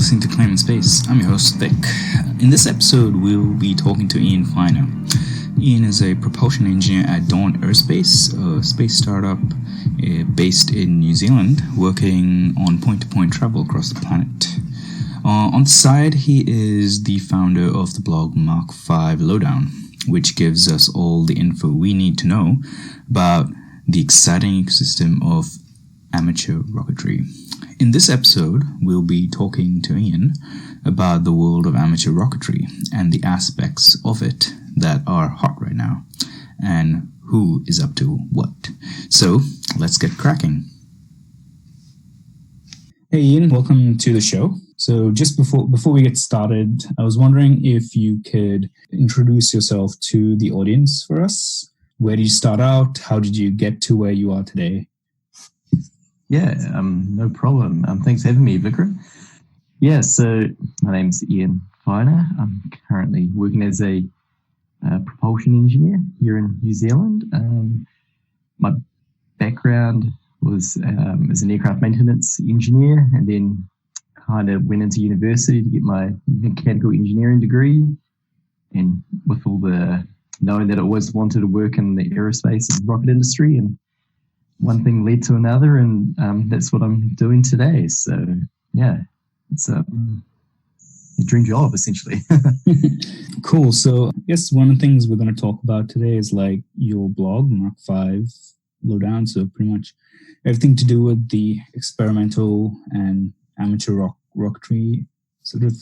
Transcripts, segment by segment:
listening to Claim in Space. I'm your host, Vic. In this episode, we'll be talking to Iain Finer. Iain is a propulsion engineer at Dawn Aerospace, a space startup based in New Zealand, working on point-to-point travel across the planet. On the side, he is the founder of the blog Mach5 Lowdown, which gives us all the info we need to know about the exciting ecosystem of amateur rocketry. In this episode, we'll be talking to Iain about the world of amateur rocketry and the aspects of it that are hot right now, and who is up to what. So, let's get cracking. Hey Iain, welcome to the show. So just before we get started, I was wondering if you could introduce yourself to the audience for us. Where did you start out? How did you get to where you are today? Yeah, no problem. Thanks for having me, Vikram. Yeah, so my name's Iain Finer. I'm currently working as a propulsion engineer here in New Zealand. My background was as an aircraft maintenance engineer, and then kind of went into university to get my mechanical engineering degree. And with all the knowing that I always wanted to work in the aerospace and rocket industry, and one thing led to another, and that's what I'm doing today. So yeah, it's a dream job essentially. Cool. So I guess one of the things we're going to talk about today is like your blog, Mach5 Lowdown. So pretty much everything to do with the experimental and amateur rocketry sort of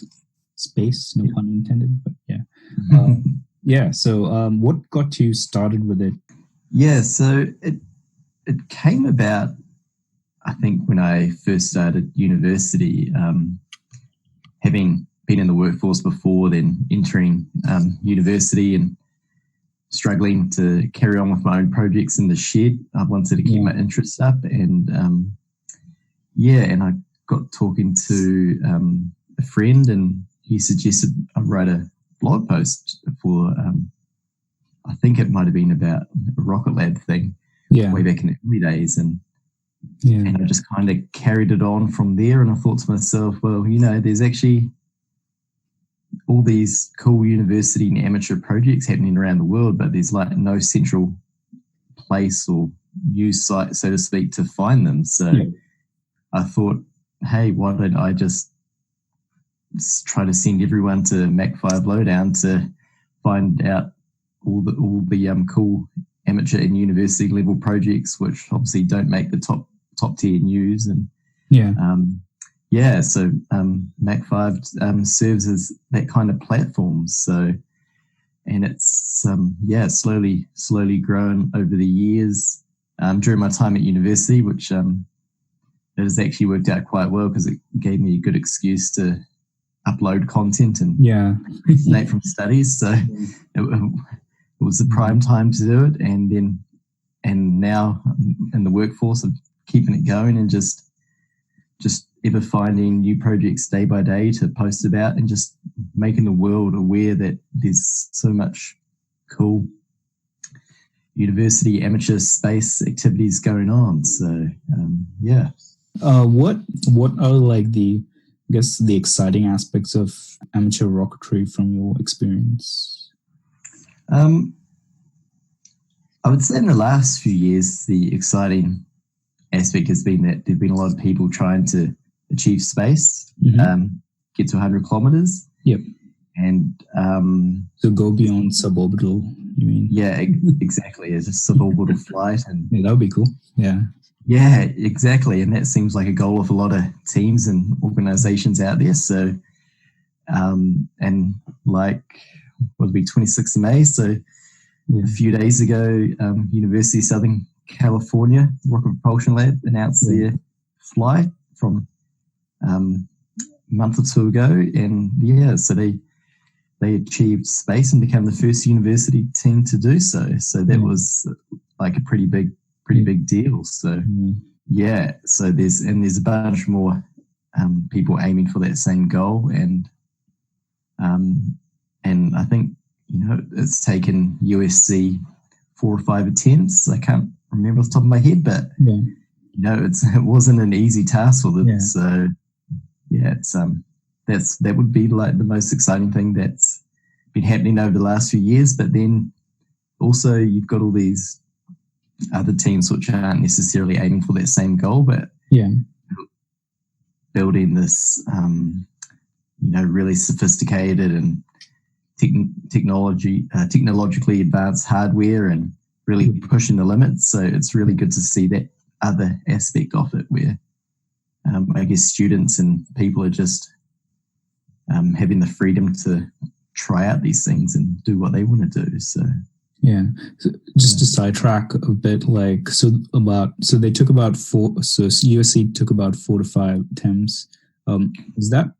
space, no pun intended, but yeah. Yeah. So what got you started with it? Yeah, so it came about, I think, when I first started university, having been in the workforce before, then entering university and struggling to carry on with my own projects in the shed. I wanted to keep my interests up, and and I got talking to a friend, and he suggested I write a blog post for, I think it might have been about a Rocket Lab thing. Way back in the early days, and I just kind of carried it on from there. And I thought to myself, well, there's actually all these cool university and amateur projects happening around the world, but there's like no central place or news site, so to speak, to find them. So I thought, hey, why don't I just try to send everyone to Mach5 Lowdown to find out all the cool amateur and university level projects, which obviously don't make the top tier news. And so Mach5 serves as that kind of platform. So, and it's slowly grown over the years during my time at university, which it has actually worked out quite well because it gave me a good excuse to upload content and late from studies. So it was the prime time to do it, and now in the workforce of keeping it going and just ever finding new projects day by day to post about, and just making the world aware that there's so much cool university amateur space activities going on. So what are like the exciting aspects of amateur rocketry from your experience? I would say in the last few years, the exciting aspect has been that there have been a lot of people trying to achieve space, get to 100 kilometers. Yep. And so go beyond suborbital, you mean? Yeah, exactly. It's a suborbital flight. And that would be cool. Yeah. Yeah, exactly. And that seems like a goal of a lot of teams and organizations out there. So, and like, what would be 26th of May? So a few days ago, University of Southern California Rocket Propulsion Lab announced their flight from a month or two ago. And so they achieved space and became the first university team to do so. So that was like a pretty big deal. So so there's a bunch more people aiming for that same goal, and I think it's taken USC 4 or 5 attempts. I can't remember off the top of my head, but it wasn't an easy task for them. So it's that would be like the most exciting thing that's been happening over the last few years. But then also you've got all these other teams which aren't necessarily aiming for that same goal, but building this, really sophisticated and technologically advanced hardware and really pushing the limits. So it's really good to see that other aspect of it where I guess students and people are just having the freedom to try out these things and do what they want to do. So so just to sidetrack a bit, so they took about USC took about 4 to 5 attempts. Is that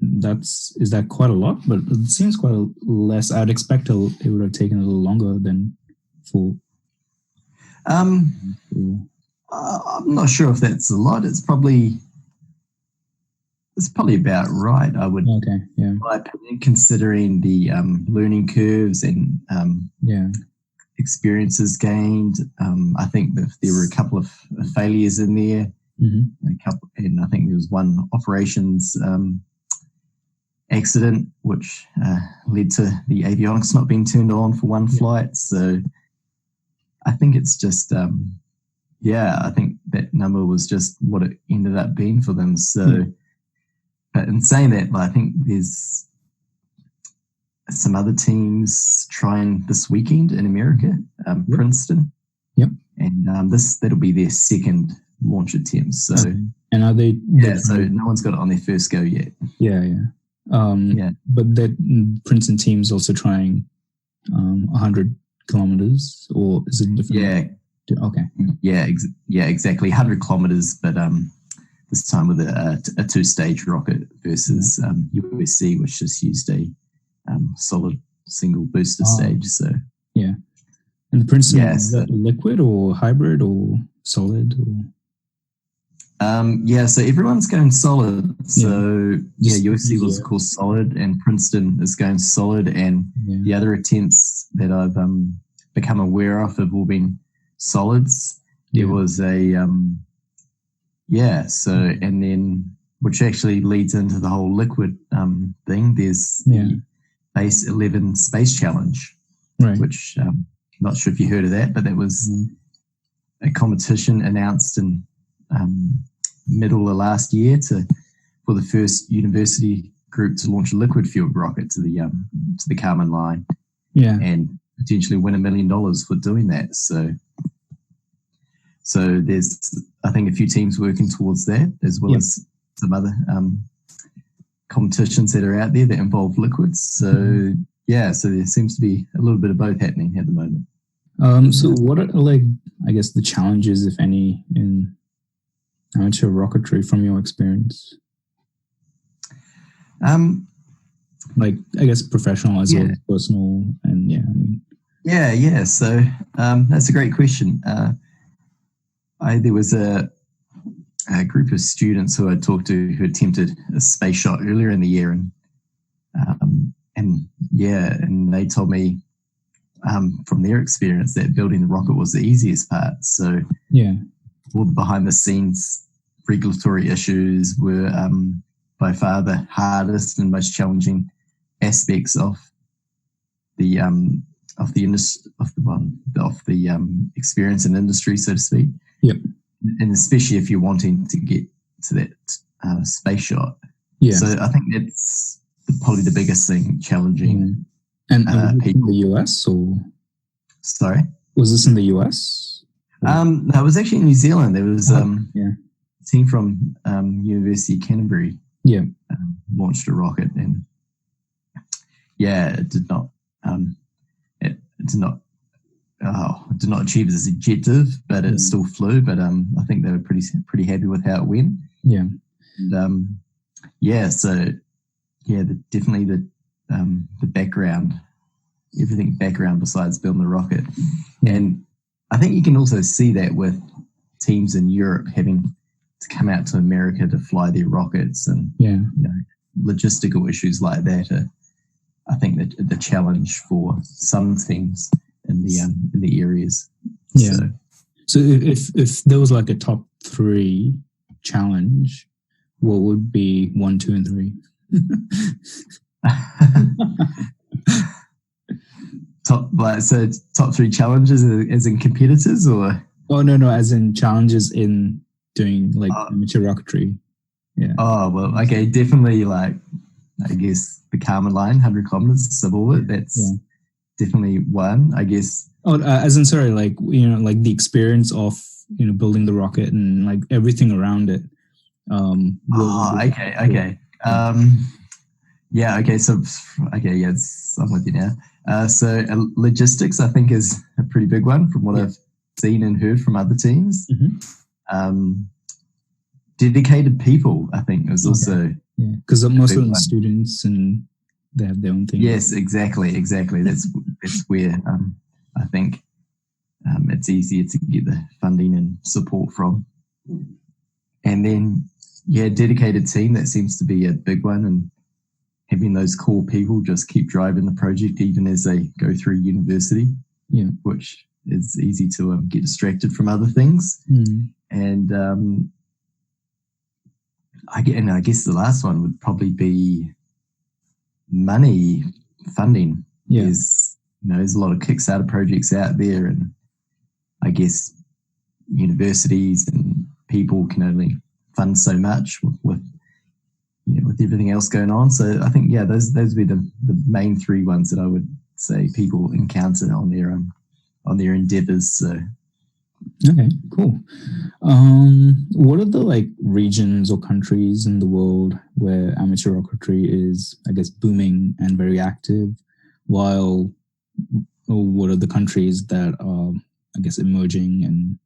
is that quite a lot? But it seems quite less. I'd expect it would have taken a little longer than 4. I'm not sure if that's a lot. It's probably about right. I would, in my opinion, considering the learning curves and experiences gained. I think that there were a couple of failures in there. And I think there was one operations accident which led to the avionics not being turned on for one flight. So I think it's just I think that number was just what it ended up being for them. So but in saying that, I think there's some other teams trying this weekend in America, Princeton. And that'll be their second launch attempt. So and are they? So no one's got it on their first go yet. But that Princeton team's also trying 100 kilometers, or is it different? Exactly, 100 kilometers, but this time with a 2-stage rocket versus USC, which just used a solid single booster stage. So and the Princeton, is that liquid or hybrid or solid or? So everyone's going solid. So USC was of course solid, and Princeton is going solid, and the other attempts that I've become aware of have all been solids. There was a and then which actually leads into the whole liquid thing. There's the Base 11 Space Challenge, which not sure if you heard of that, but that was a competition announced in middle of last year for the first university group to launch a liquid fueled rocket to the Kármán line, and potentially win $1 million for doing that. So there's, I think, a few teams working towards that, as well as some other competitions that are out there that involve liquids. So so there seems to be a little bit of both happening at the moment. So what are I guess the challenges, if any, in amateur rocketry from your experience? I guess professional as well as personal, and So that's a great question. There was a group of students who I talked to who attempted a space shot earlier in the year, and they told me from their experience that building the rocket was the easiest part. So all the behind the scenes regulatory issues were by far the hardest and most challenging aspects of the experience in industry, so to speak. And especially if you're wanting to get to that space shot. So I think that's probably the biggest thing challenging. And people in the US, or sorry, was this in the US? No, it was actually in New Zealand. There was a team from University of Canterbury launched a rocket, and it did not achieve its objective, but it still flew. But I think they were pretty happy with how it went. Definitely the background, everything background besides building the rocket. And I think you can also see that with teams in Europe having to come out to America to fly their rockets, and logistical issues like that are, I think, that the challenge for some teams in the areas. So if there was like a top 3 challenge, what would be 1, 2, and 3? Top three challenges as in competitors, or? Oh no, as in challenges in doing like amateur rocketry. Yeah. Oh well, okay, definitely. Like, I guess the Kármán line, 100 kilometers suborbit. That's definitely one, I guess. Oh, as in, sorry, like, like the experience of building the rocket and like everything around it. Okay. Yeah. Okay. So, okay. Yes, I'm with you now. So logistics, I think, is a pretty big one from what I've seen and heard from other teams. Mm-hmm. Dedicated people, I think, is also because most of them are students and they have their own thing. Yes, exactly. That's where I think it's easier to get the funding and support from. And then, dedicated team, that seems to be a big one, and having those core people just keep driving the project even as they go through university, which is easy to get distracted from other things. And I guess the last one would probably be money, funding. There's a lot of Kickstarter projects out there, and I guess universities and people can only fund so much with everything else going on. So I think those would be the main three ones that I would say people encounter on their endeavors. So okay, cool. What are the like regions or countries in the world where amateur rocketry is, I guess, booming and very active, while what are the countries that are, I guess, emerging and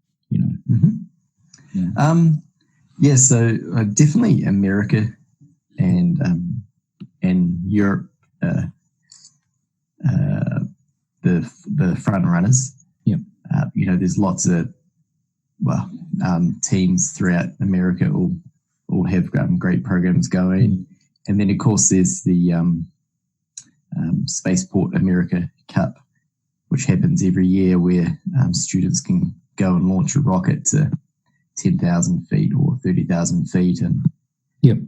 so definitely America and Europe, the front runners. There's lots of teams throughout America all have great programs going, and then of course there's the Spaceport America Cup, which happens every year, where students can go and launch a rocket to 10,000 feet or 30,000 feet, and you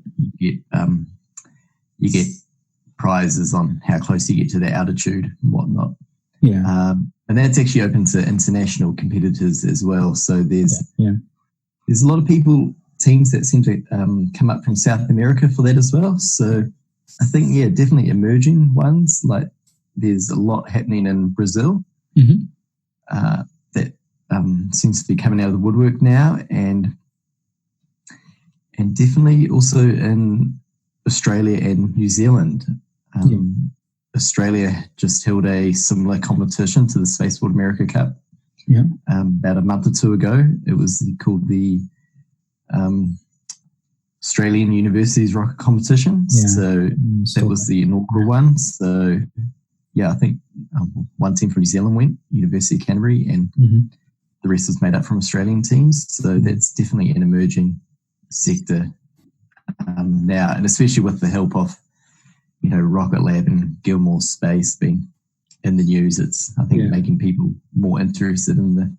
get prizes on how close you get to the altitude and whatnot. And that's actually open to international competitors as well. So there's a lot of teams that seem to come up from South America for that as well. So I think definitely emerging ones. Like, there's a lot happening in Brazil that seems to be coming out of the woodwork now, and definitely also in Australia and New Zealand. Australia just held a similar competition to the Spaceport America Cup about a month or two ago. It was called the Australian Universities Rocket Competition. So that was the inaugural one. So I think one team from New Zealand went, University of Canterbury, and the rest was made up from Australian teams. So that's definitely an emerging sector now, and especially with the help of Rocket Lab and Gilmore Space being in the news, it's, I think, making people more interested in the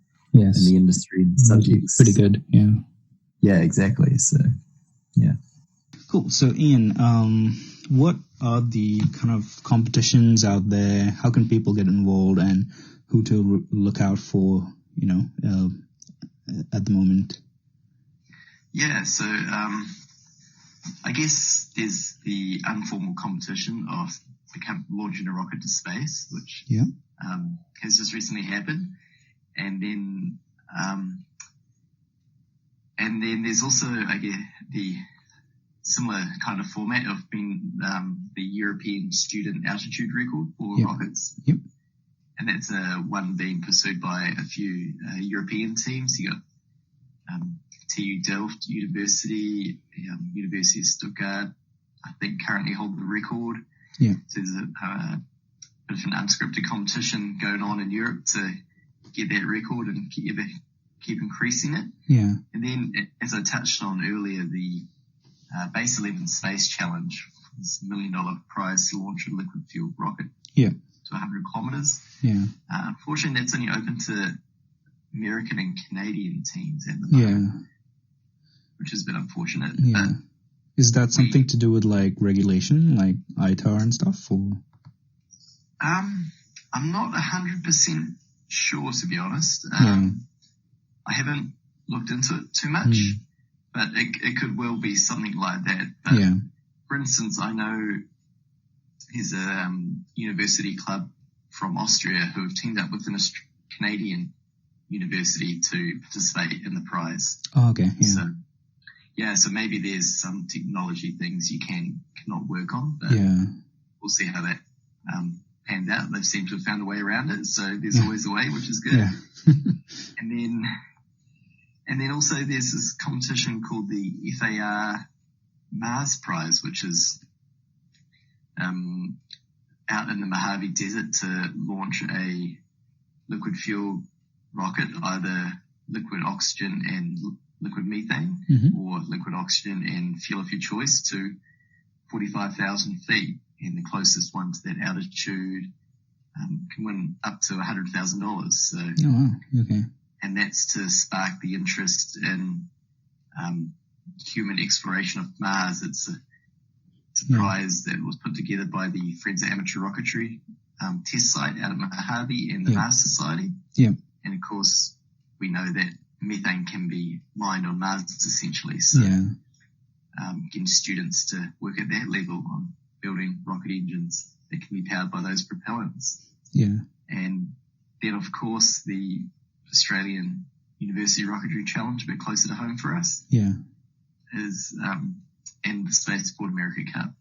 industry and subjects. Pretty good, yeah, exactly. So cool. So Iain, what are the kind of competitions out there? How can people get involved, and who to look out for at the moment? So I guess there's the informal competition of launching a rocket to space, which has just recently happened, and then there's also, I guess, the similar kind of format of being the European student altitude record for rockets. And that's one being pursued by a few European teams. You got TU Delft University, University of Stuttgart, I think, currently hold the record. So there's a bit of an unscripted competition going on in Europe to get that record and keep increasing it. And then, as I touched on earlier, the Base 11 Space Challenge, this $1 million prize to launch a liquid fueled rocket to 100 kilometers. Unfortunately, that's only open to American and Canadian teams at the moment, which has been unfortunate. But Is that something to do with like regulation, like ITAR and stuff? Or? I'm not 100% sure, to be honest. I haven't looked into it too much, but it could well be something like that. But for instance, I know there's a university club from Austria who have teamed up with a Canadian university to participate in the prize. Oh, okay. Yeah. So maybe there's some technology things you cannot work on, but we'll see how that panned out. They seem to have found a way around it, so there's always a way, which is good. Yeah. and then also there's this competition called the FAR Mars Prize, which is out in the Mojave Desert to launch a liquid fuel rocket, either liquid oxygen and liquid methane, or liquid oxygen and fuel of your choice, to 45,000 feet. And the closest one to that altitude can win up to $100,000. So, okay. And that's to spark the interest in human exploration of Mars. It's a prize that was put together by the Friends of Amateur Rocketry test site out of Mojave and the Mars Society. Yeah. And of course, we know that methane can be mined on Mars essentially. So getting students to work at that level on building rocket engines that can be powered by those propellants. Yeah. And then, of course, the Australian University Rocketry Challenge, a bit closer to home for us, is and the Spaceport America Cup,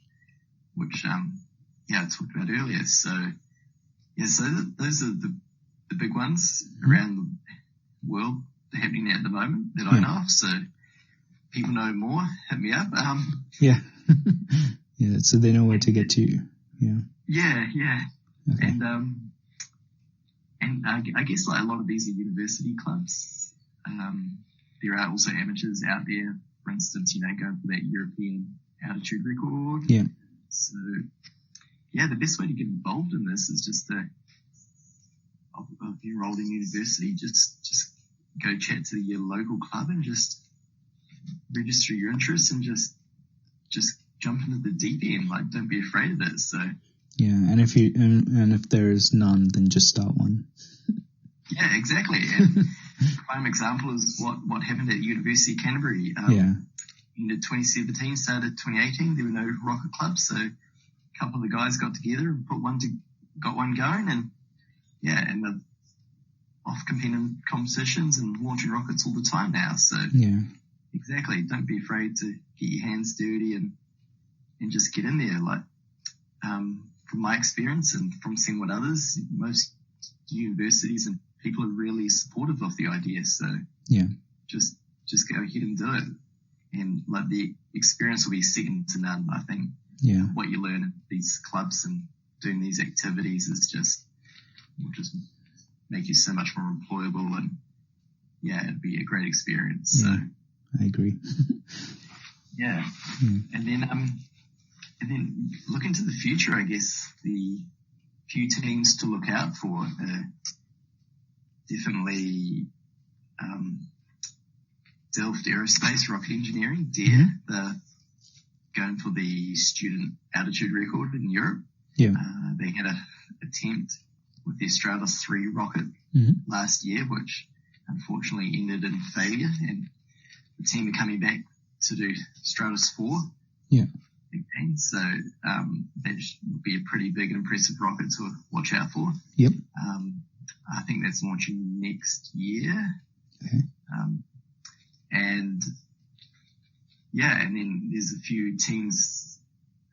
which I talked about earlier. So those are the big ones around the world happening at the moment that I know of. So people know more, hit me up. Yeah, so they know where to get to. Yeah. Okay. And I guess like a lot of these are university clubs. There are also amateurs out there, for instance, going for that European altitude record. Yeah. So, the best way to get involved in this is just if you're enrolled in university, just go chat to your local club and just register your interest and just jump into the deep end. Like, don't be afraid of it. So. Yeah, and if there's none, then just start one. Yeah, exactly. And a prime example is what happened at University of Canterbury. In 2017, started 2018, there were no rocket clubs, so a couple of the guys got together and got one going, and they're off competing in competitions and launching rockets all the time now. So exactly, don't be afraid to get your hands dirty and just get in there. Like from my experience and from seeing what others, most universities and people are really supportive of the idea. So just go ahead and do it. And like the experience will be second to none, I think. Yeah. What you learn at these clubs and doing these activities will just make you so much more employable, and it'd be a great experience. Yeah, so I agree. And then look into the future. I guess the few teams to look out for definitely Delft Aerospace Rocket Engineering, DARE. They're going for the student altitude record in Europe. Yeah. They had an attempt with the Stratos 3 rocket last year, which unfortunately ended in failure, and the team are coming back to do Stratos 4. Yeah. Again. So that would be a pretty big and impressive rocket to watch out for. Yep. I think that's launching next year. Okay. And then there's a few teams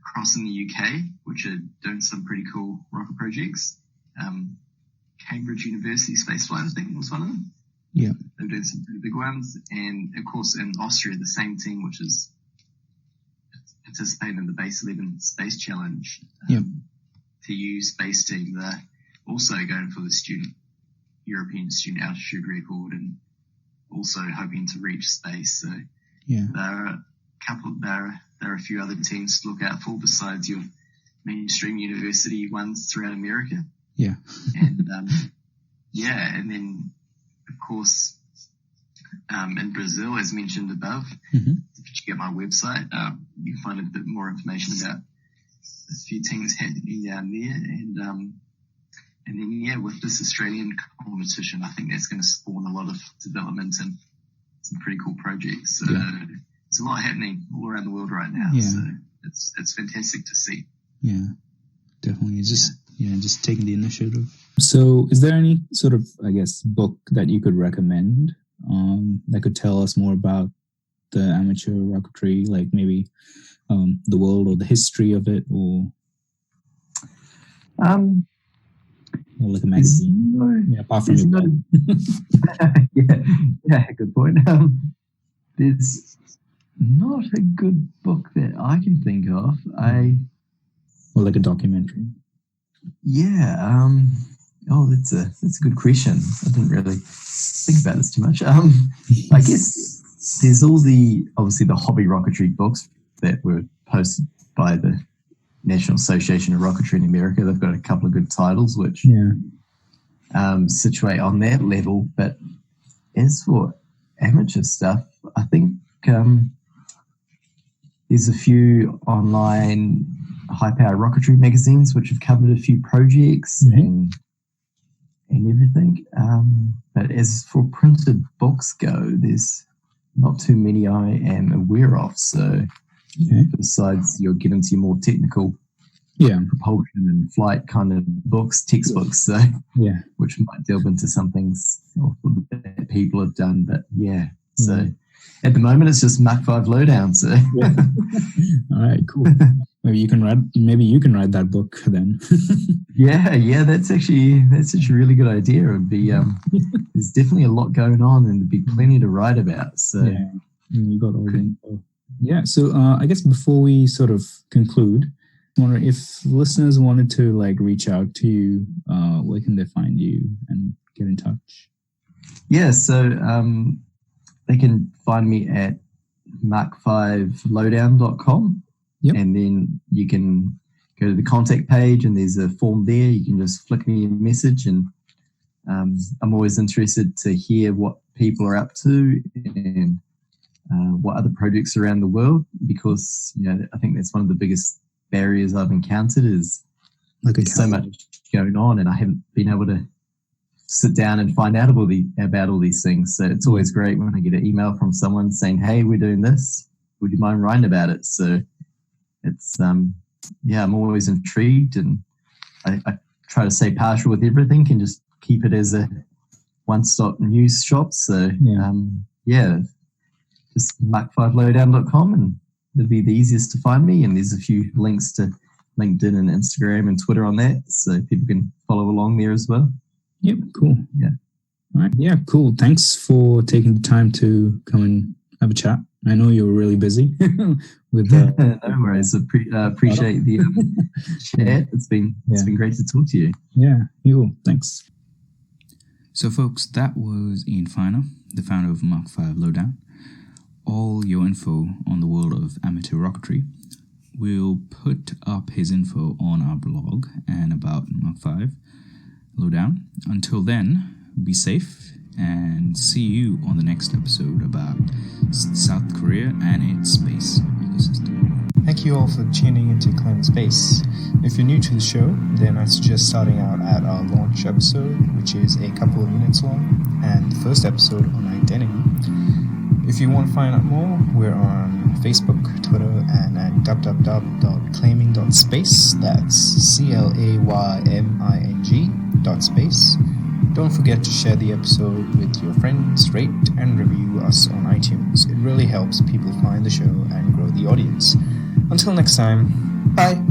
across in the UK which are doing some pretty cool rocket projects. Cambridge University Spaceflight, I think, was one of them. Yeah. They're doing some pretty big ones. And, of course, in Austria, the same team, which is participating in the Base 11 Space Challenge, TU Space Team, they're also going for the European student altitude record and also hoping to reach space. So there are a few other teams to look out for besides your mainstream university ones throughout America. Yeah. And and then of course in Brazil, as mentioned above, a check out my website, you can find a bit more information about a few things happening down there. And then, with this Australian competition, I think that's going to spawn a lot of development and some pretty cool projects. So there's a lot happening all around the world right now. Yeah. So it's fantastic to see. Yeah, definitely. Just taking the initiative. So is there any sort of, I guess, book that you could recommend that could tell us more about the amateur rocketry, like maybe the world or the history of it, or like a magazine? Apart from good point. There's not a good book that I can think of. Or like a documentary. That's a good question. I didn't really think about this too much. I guess there's obviously the hobby rocketry books that were posted by the National Association of Rocketry in America. They've got a couple of good titles which situate on that level. But as for amateur stuff, I think there's a few online high-power rocketry magazines which have covered a few projects and everything. But as for printed books go, there's not too many I am aware of. So besides you'll get into your more technical propulsion and flight kind of books, textbooks, so which might delve into some things that people have done. But so at the moment it's just Mach5 Lowdown. So all right, cool. Maybe you can write that book then. That's actually a really good idea. It'd be there's definitely a lot going on and there'd be plenty to write about. So you got all the info. Yeah, so I guess before we sort of conclude, I wonder if listeners wanted to like reach out to you, where can they find you and get in touch? So they can find me at Mach5Lowdown.com. And then you can go to the contact page and there's a form there. You can just flick me a message, and I'm always interested to hear what people are up to and what other projects around the world, because I think that's one of the biggest barriers I've encountered is there's so much going on and I haven't been able to sit down and find out about all these things. So it's always great when I get an email from someone saying, hey, we're doing this, would you mind writing about it? So it's I'm always intrigued, and I try to stay partial with everything and just keep it as a one-stop news shop. So just Mach5Lowdown.com, and it'll be the easiest to find me. And there's a few links to LinkedIn and Instagram and Twitter on that, so people can follow along there as well. Yep, cool. Yeah. All right. Yeah, cool. Thanks for taking the time to come and have a chat. I know you were really busy with no worries. Appreciate the chat. It's been great to talk to you. Yeah, you. Thanks. So, folks, that was Iain Finer, the founder of Mach5 Lowdown. All your info on the world of amateur rocketry. We'll put up his info on our blog and about Mach5 Lowdown. Until then, be safe and see you on the next episode about South Korea and its space ecosystem. Thank you all for tuning into Claiming Space. If you're new to the show, then I suggest starting out at our launch episode, which is a couple of minutes long, and the first episode on identity. If you want to find out more, we're on Facebook, Twitter, and at www.claiming.space. That's CLAYMING.space. Don't forget to share the episode with your friends, rate and review us on iTunes. It really helps people find the show and grow the audience. Until next time, bye!